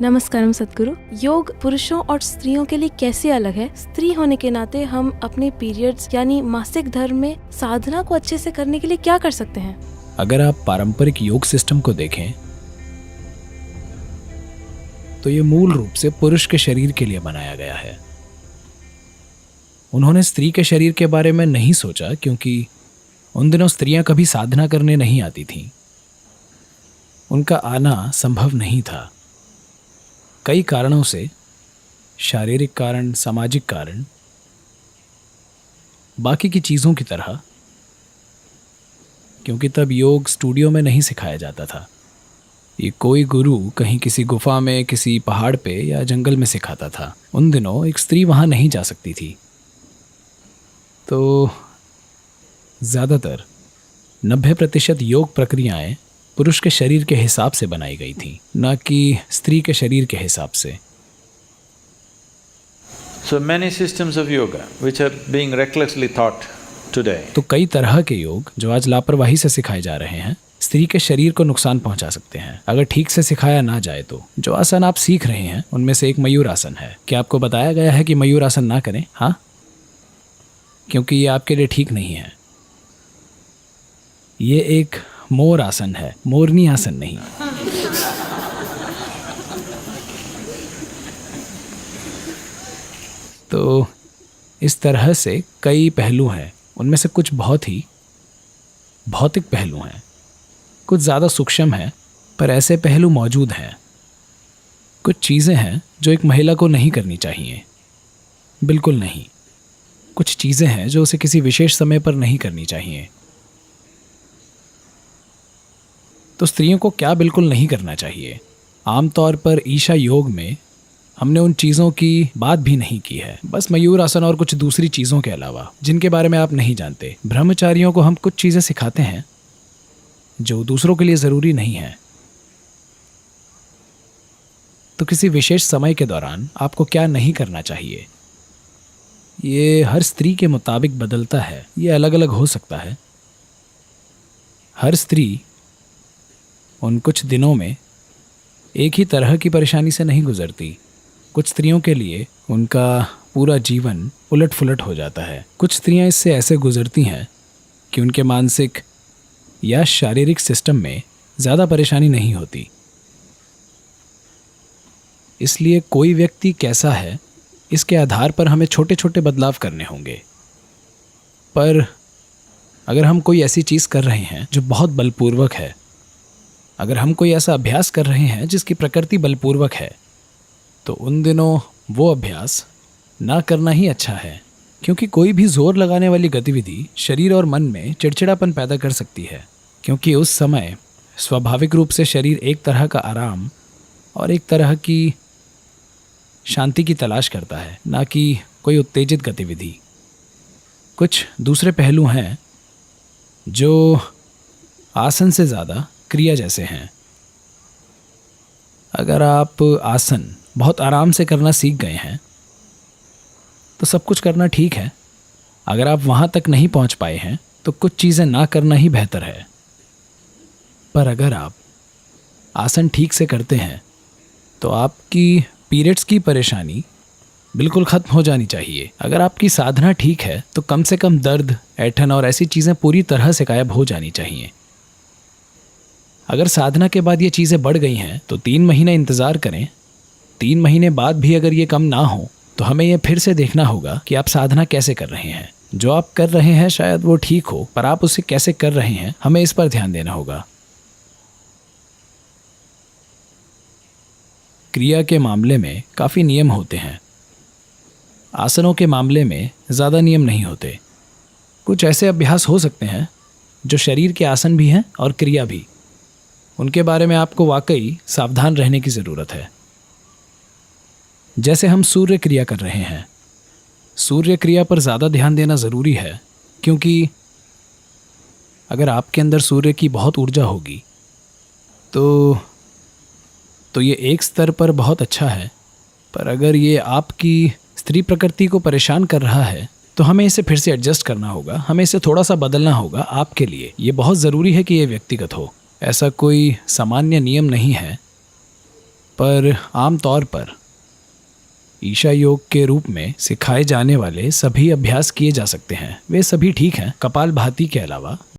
नमस्कारम सद्गुरु। योग पुरुषों और स्त्रियों के लिए कैसे अलग है? स्त्री होने के नाते हम अपने पीरियड्स यानी मासिक धर्म में साधना को अच्छे से करने के लिए क्या कर सकते हैं? अगर आप पारंपरिक योग सिस्टम को देखें तो ये मूल रूप से पुरुष के शरीर के लिए बनाया गया है। उन्होंने स्त्री के शरीर के बारे में नहीं सोचा क्योंकि उन दिनों स्त्रियां कभी साधना करने नहीं आती थीं। उनका आना संभव नहीं था। कई कारणों से, शारीरिक कारण, सामाजिक कारण, बाकी की चीज़ों की तरह, क्योंकि तब योग स्टूडियो में नहीं सिखाया जाता था। ये कोई गुरु कहीं किसी गुफा में, किसी पहाड़ पे या जंगल में सिखाता था। उन दिनों एक स्त्री वहाँ नहीं जा सकती थी। तो ज़्यादातर 90% योग प्रक्रियाएं पुरुष के शरीर के हिसाब से बनाई गई थी, न कि स्त्री के शरीर के हिसाब से। So many systems of yoga which are being recklessly taught today. तो कई तरह के योग जो आज लापरवाही से सिखाए जा रहे हैं, स्त्री के शरीर को नुकसान पहुंचा सकते हैं अगर ठीक से सिखाया ना जाए तो। जो आसन आप सीख रहे हैं उनमें से एक मयूर आसन है। क्या आपको बताया गया है कि मयूर आसन ना करें? हाँ, क्योंकि ये आपके लिए ठीक नहीं है। ये एक मोर आसन है, मोरनी आसन नहीं। तो इस तरह से कई पहलू हैं। उनमें से कुछ बहुत ही भौतिक पहलू हैं, कुछ ज़्यादा सूक्ष्म हैं, पर ऐसे पहलू मौजूद हैं। कुछ चीज़ें हैं जो एक महिला को नहीं करनी चाहिए, बिल्कुल नहीं। कुछ चीज़ें हैं जो उसे किसी विशेष समय पर नहीं करनी चाहिए। तो स्त्रियों को क्या बिल्कुल नहीं करना चाहिए? आमतौर पर ईशा योग में हमने उन चीज़ों की बात भी नहीं की है, बस मयूर आसन और कुछ दूसरी चीज़ों के अलावा जिनके बारे में आप नहीं जानते। ब्रह्मचारियों को हम कुछ चीज़ें सिखाते हैं जो दूसरों के लिए ज़रूरी नहीं है। तो किसी विशेष समय के दौरान आपको क्या नहीं करना चाहिए, ये हर स्त्री के मुताबिक बदलता है। ये अलग अलग हो सकता है। हर स्त्री उन कुछ दिनों में एक ही तरह की परेशानी से नहीं गुजरती। कुछ स्त्रियों के लिए उनका पूरा जीवन उलट फुलट हो जाता है। कुछ स्त्रियां इससे ऐसे गुजरती हैं कि उनके मानसिक या शारीरिक सिस्टम में ज़्यादा परेशानी नहीं होती। इसलिए कोई व्यक्ति कैसा है, इसके आधार पर हमें छोटे छोटे बदलाव करने होंगे। पर अगर हम कोई ऐसी चीज़ कर रहे हैं जो बहुत बलपूर्वक है, अगर हम कोई ऐसा अभ्यास कर रहे हैं जिसकी प्रकृति बलपूर्वक है, तो उन दिनों वो अभ्यास ना करना ही अच्छा है। क्योंकि कोई भी जोर लगाने वाली गतिविधि शरीर और मन में चिड़चिड़ापन पैदा कर सकती है। क्योंकि उस समय स्वाभाविक रूप से शरीर एक तरह का आराम और एक तरह की शांति की तलाश करता है, ना कि कोई उत्तेजित गतिविधि। कुछ दूसरे पहलू हैं जो आसन से ज़्यादा क्रिया जैसे हैं। अगर आप आसन बहुत आराम से करना सीख गए हैं तो सब कुछ करना ठीक है। अगर आप वहाँ तक नहीं पहुँच पाए हैं तो कुछ चीज़ें ना करना ही बेहतर है। पर अगर आप आसन ठीक से करते हैं तो आपकी पीरियड्स की परेशानी बिल्कुल ख़त्म हो जानी चाहिए। अगर आपकी साधना ठीक है तो कम से कम दर्द, ऐंठन और ऐसी चीज़ें पूरी तरह से गायब हो जानी चाहिए। अगर साधना के बाद ये चीज़ें बढ़ गई हैं तो 3 महीने इंतज़ार करें। 3 महीने बाद भी अगर ये कम ना हो तो हमें ये फिर से देखना होगा कि आप साधना कैसे कर रहे हैं। जो आप कर रहे हैं शायद वो ठीक हो, पर आप उसे कैसे कर रहे हैं, हमें इस पर ध्यान देना होगा। क्रिया के मामले में काफ़ी नियम होते हैं। आसनों के मामले में ज़्यादा नियम नहीं होते। कुछ ऐसे अभ्यास हो सकते हैं जो शरीर के आसन भी हैं और क्रिया भी। उनके बारे में आपको वाकई सावधान रहने की ज़रूरत है। जैसे हम सूर्य क्रिया कर रहे हैं, सूर्य क्रिया पर ज़्यादा ध्यान देना ज़रूरी है। क्योंकि अगर आपके अंदर सूर्य की बहुत ऊर्जा होगी तो ये एक स्तर पर बहुत अच्छा है, पर अगर ये आपकी स्त्री प्रकृति को परेशान कर रहा है तो हमें इसे फिर से एडजस्ट करना होगा। हमें इसे थोड़ा सा बदलना होगा आपके लिए। ये बहुत ज़रूरी है कि ये व्यक्तिगत हो। ऐसा कोई सामान्य नियम नहीं है पर आम तौर पर ईशा योग के रूप में सिखाए जाने वाले सभी अभ्यास किए जा सकते हैं, वे सभी ठीक हैं, कपालभाति के अलावा।